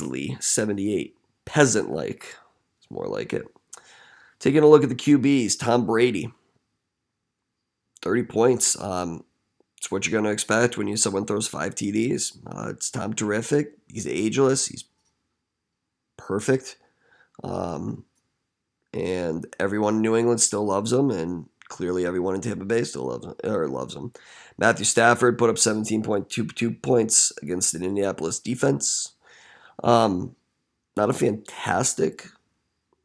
peasantly 78. Peasant-like. It's more like it. Taking a look at the QBs, Tom Brady, 30 points. It's what you're going to expect when someone throws 5 TDs. It's Tom Terrific. He's ageless. He's perfect. And everyone in New England still loves him, and clearly everyone in Tampa Bay still loves him. Matthew Stafford put up 17.22 points against an Indianapolis defense. Not a fantastic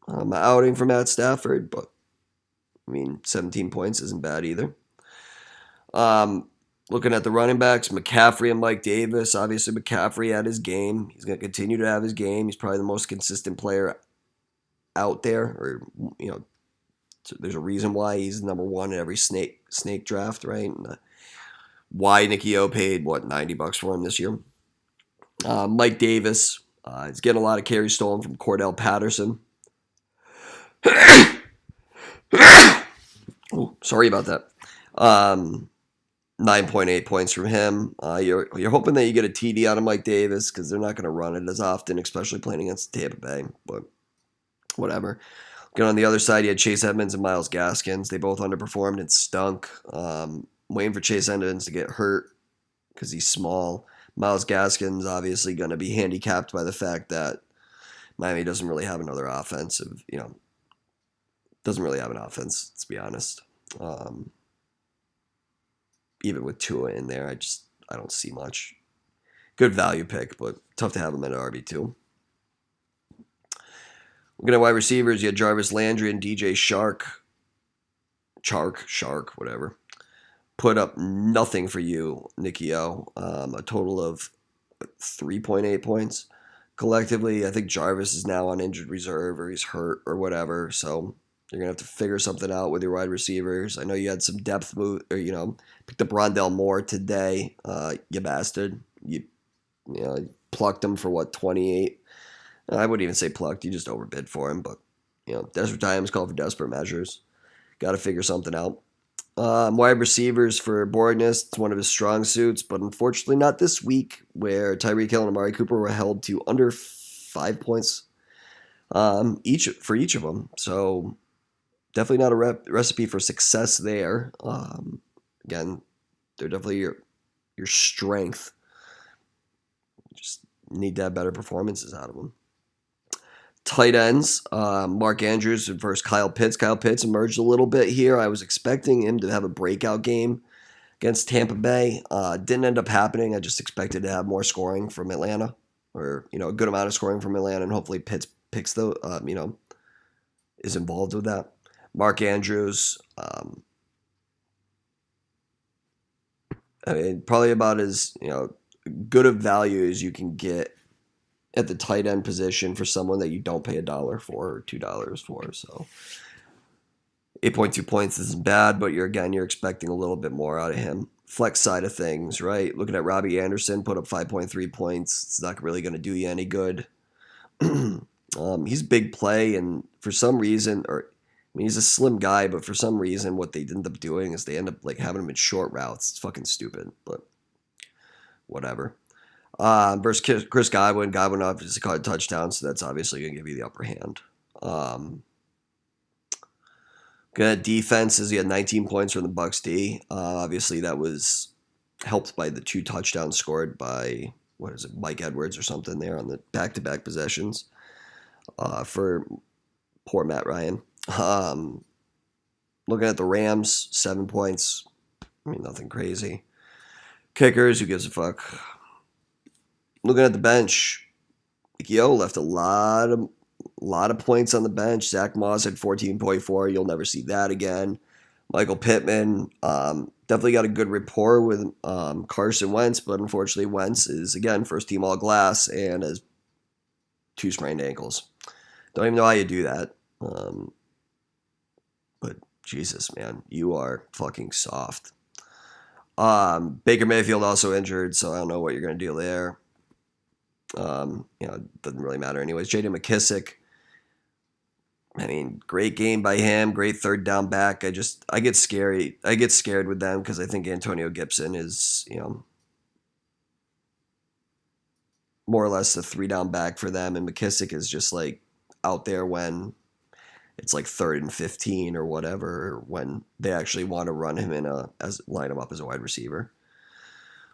outing for Matt Stafford, but 17 points isn't bad either. Looking at the running backs, McCaffrey and Mike Davis. Obviously, McCaffrey had his game. He's going to continue to have his game. He's probably the most consistent player out there, or so there's a reason why he's number one in every snake draft, right? And, why Nicky O paid $90 for him this year. Mike Davis, he's getting a lot of carries stolen from Cordell Patterson. Oh, sorry about that. 9.8 points from him. You're hoping that you get a TD out of Mike Davis because they're not going to run it as often, especially playing against Tampa Bay. But whatever. Looking on the other side, you had Chase Edmonds and Myles Gaskins. They both underperformed and stunk. Waiting for Chase Edmonds to get hurt because he's small. Myles Gaskins obviously going to be handicapped by the fact that Miami doesn't really have another offensive, doesn't really have an offense, let's be honest. Even with Tua in there, I don't see much. Good value pick, but tough to have him at RB2. Looking at wide receivers, you had Jarvis Landry and DJ Shark, whatever. Put up nothing for you, Nicky O. A total of 3.8 points. Collectively, I think Jarvis is now on injured reserve or he's hurt or whatever. So you're going to have to figure something out with your wide receivers. I know you had some depth move, or, picked up Rondell Moore today. You bastard. You plucked him for 28? I wouldn't even say plucked. You just overbid for him. But, desperate times call for desperate measures. Got to figure something out. Wide receivers for Borgness, it's one of his strong suits, but unfortunately not this week, where Tyreek Hill and Amari Cooper were held to under 5 points each of them. So definitely not a recipe for success there. Again, they're definitely your strength. Just need to have better performances out of them. Tight ends, Mark Andrews versus Kyle Pitts. Kyle Pitts emerged a little bit here. I was expecting him to have a breakout game against Tampa Bay. Didn't end up happening. I just expected to have more scoring from Atlanta, or a good amount of scoring from Atlanta, and hopefully Pitts picks is involved with that. Mark Andrews, probably about as good of value as you can get at the tight end position for someone that you don't pay $1 for or $2 for. So 8.2 points isn't bad, but you're expecting a little bit more out of him. Flex side of things, right? Looking at Robbie Anderson, put up 5.3 points. It's not really going to do you any good. He's big play, and for some reason, he's a slim guy, but for some reason, what they end up doing is they end up having him in short routes. It's fucking stupid, but whatever. Versus Chris Godwin. Godwin obviously caught a touchdown, so that's obviously going to give you the upper hand. Good defense is he had 19 points from the Bucs D. Obviously, that was helped by the 2 touchdowns scored by, Mike Edwards or something there on the back-to-back possessions for poor Matt Ryan. Looking at the Rams, 7 points. Nothing crazy. Kickers, who gives a fuck? Looking at the bench, Yo left a lot of points on the bench. Zach Moss had 14.4. You'll never see that again. Michael Pittman definitely got a good rapport with Carson Wentz, but unfortunately Wentz is, again, first team all glass and has 2 sprained ankles. Don't even know how you do that. But Jesus, man, you are fucking soft. Baker Mayfield also injured, so I don't know what you're going to do there. It doesn't really matter anyways. J.D. McKissick, great game by him. Great third down back. I get scary. I get scared with them because I think Antonio Gibson is, more or less a 3-down back for them, and McKissick is just like out there when it's like 3rd and 15 or whatever, or when they actually want to run him line him up as a wide receiver.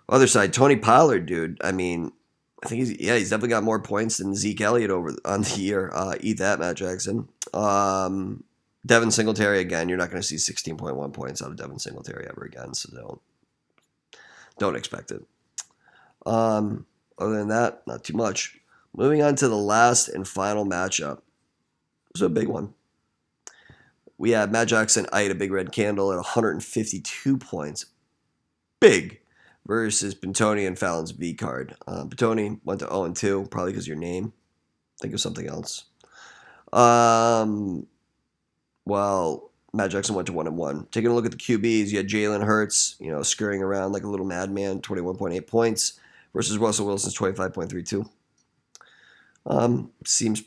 Other side, Tony Pollard, dude. I mean, I think he's definitely got more points than Zeke Elliott over on the year. Eat that, Matt Jackson. Devin Singletary, again, you're not going to see 16.1 points out of Devin Singletary ever again, so don't expect it. Other than that, not too much. Moving on to the last and final matchup. It was a big one. We had Matt Jackson eyed a big red candle at 152 points. Big. Versus Pantoni and Fallon's V card. Pantoni went to 0-2, probably because of your name. Think of something else. Well, Matt Jackson went to 1-1. Taking a look at the QBs, you had Jalen Hurts, scurrying around like a little madman, 21.8 points, versus Russell Wilson's 25.32. Seems,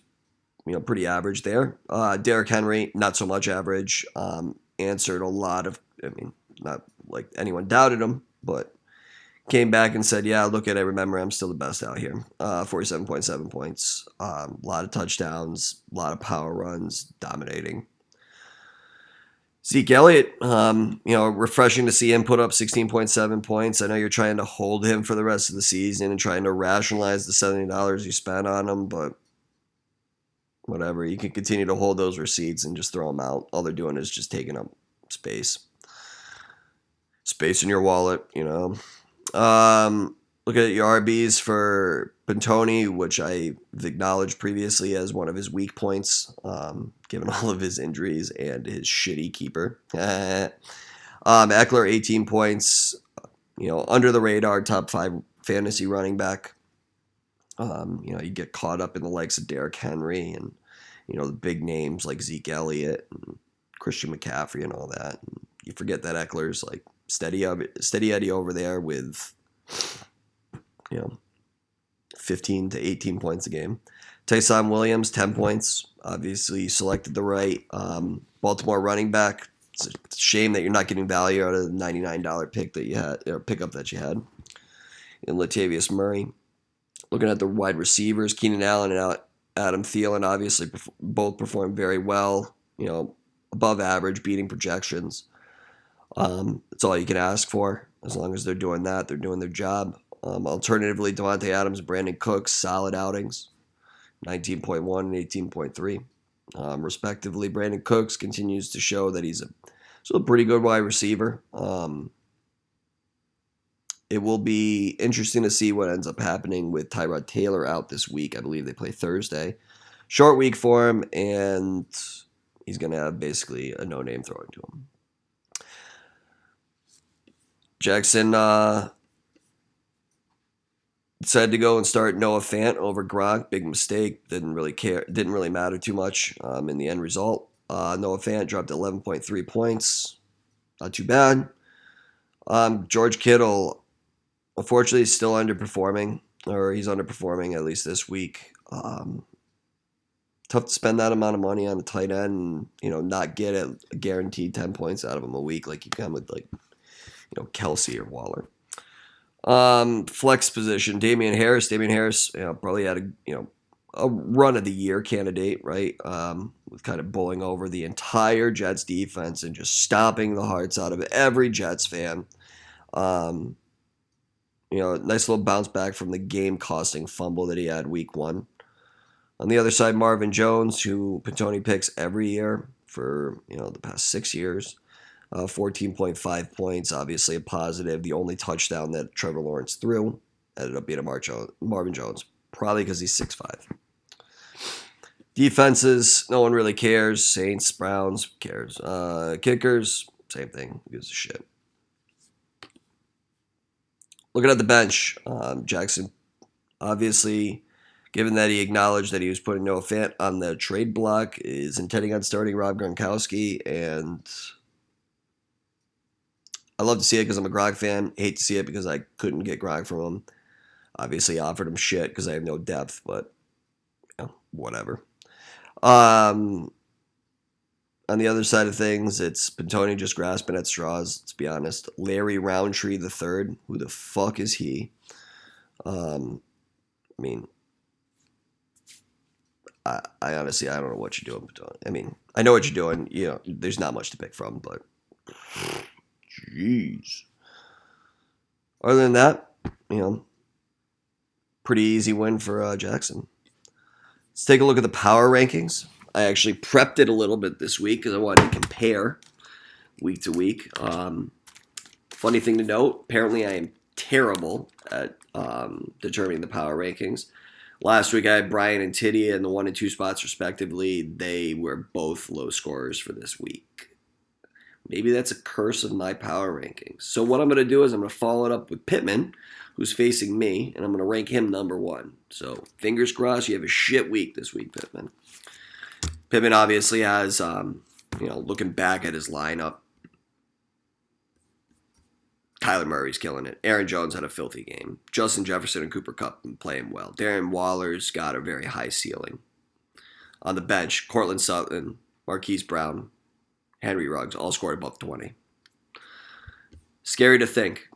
pretty average there. Derrick Henry, not so much average. Answered a lot of, not like anyone doubted him, but came back and said, yeah, look at it. Remember, I'm still the best out here. 47.7 points. A lot of touchdowns. A lot of power runs. Dominating. Zeke Elliott, refreshing to see him put up 16.7 points. I know you're trying to hold him for the rest of the season and trying to rationalize the $70 you spent on him, but whatever. You can continue to hold those receipts and just throw them out. All they're doing is just taking up space. Space in your wallet, Look at your RBs for Pantoni, which I've acknowledged previously as one of his weak points, given all of his injuries and his shitty keeper. Eckler, 18 points, under the radar, top 5 fantasy running back. You get caught up in the likes of Derrick Henry and, the big names like Zeke Elliott and Christian McCaffrey and all that. And you forget that Eckler's like steady Eddie over there with 15 to 18 points a game. Tyson Williams, 10 points. Obviously, selected the right Baltimore running back. It's a shame that you're not getting value out of the $99 pick that you had, or pickup that you had. And Latavius Murray. Looking at the wide receivers, Keenan Allen and Adam Thielen obviously both performed very well. Above average, beating projections. That's all you can ask for. As long as they're doing that, they're doing their job. Alternatively, Devontae Adams and Brandon Cooks, solid outings, 19.1 and 18.3, respectively. Brandon Cooks continues to show that he's a pretty good wide receiver. It will be interesting to see what ends up happening with Tyrod Taylor out this week. I believe they play Thursday. Short week for him, and he's going to have basically a no-name throwing to him. Jackson decided to go and start Noah Fant over Gronk. Big mistake. Didn't really matter too much in the end result. Noah Fant dropped 11.3 points. Not too bad. George Kittle, unfortunately, is still underperforming, or he's underperforming at least this week. Tough to spend that amount of money on a tight end and, not get a guaranteed 10 points out of him a week like you can with, Kelsey or Waller. Flex position, Damian Harris. Damian Harris, probably had a run of the year candidate, right? With kind of bowling over the entire Jets defense and just stomping the hearts out of every Jets fan. Nice little bounce back from the game-costing fumble that he had week 1. On the other side, Marvin Jones, who Pantoni picks every year for, the past 6 years. 14.5 points, obviously a positive. The only touchdown that Trevor Lawrence threw ended up being a Marvin Jones, probably because he's 6'5". Defenses, no one really cares. Saints, Browns, cares. Kickers, same thing. Who gives a shit? Looking at the bench, Jackson, obviously, given that he acknowledged that he was putting Noah Fant on the trade block, is intending on starting Rob Gronkowski, and I love to see it because I'm a Gronk fan. Hate to see it because I couldn't get Gronk from him. Obviously, offered him shit because I have no depth, but whatever. On the other side of things, it's Pantoni just grasping at straws, let's be honest. Larry Roundtree III, who the fuck is he? I mean, I honestly, I don't know what you're doing. But I mean, I know what you're doing. You know, there's not much to pick from, but jeez. Other than that, you know, pretty easy win for Jackson. Let's take a look at the power rankings. I actually prepped it a little bit this week because I wanted to compare week to week. Funny thing to note, apparently I am terrible at determining the power rankings. Last week I had Brian and Tiddy in the 1 and 2 spots respectively. They were both low scorers for this week. Maybe that's a curse of my power rankings. So what I'm going to do is I'm going to follow it up with Pittman, who's facing me, and I'm going to rank him number 1. So fingers crossed you have a shit week this week, Pittman. Pittman obviously has, looking back at his lineup, Kyler Murray's killing it. Aaron Jones had a filthy game. Justin Jefferson and Cooper Kupp been playing well. Darren Waller's got a very high ceiling. On the bench, Cortland Sutton, Marquise Brown, Henry Ruggs all scored above 20. Scary to think.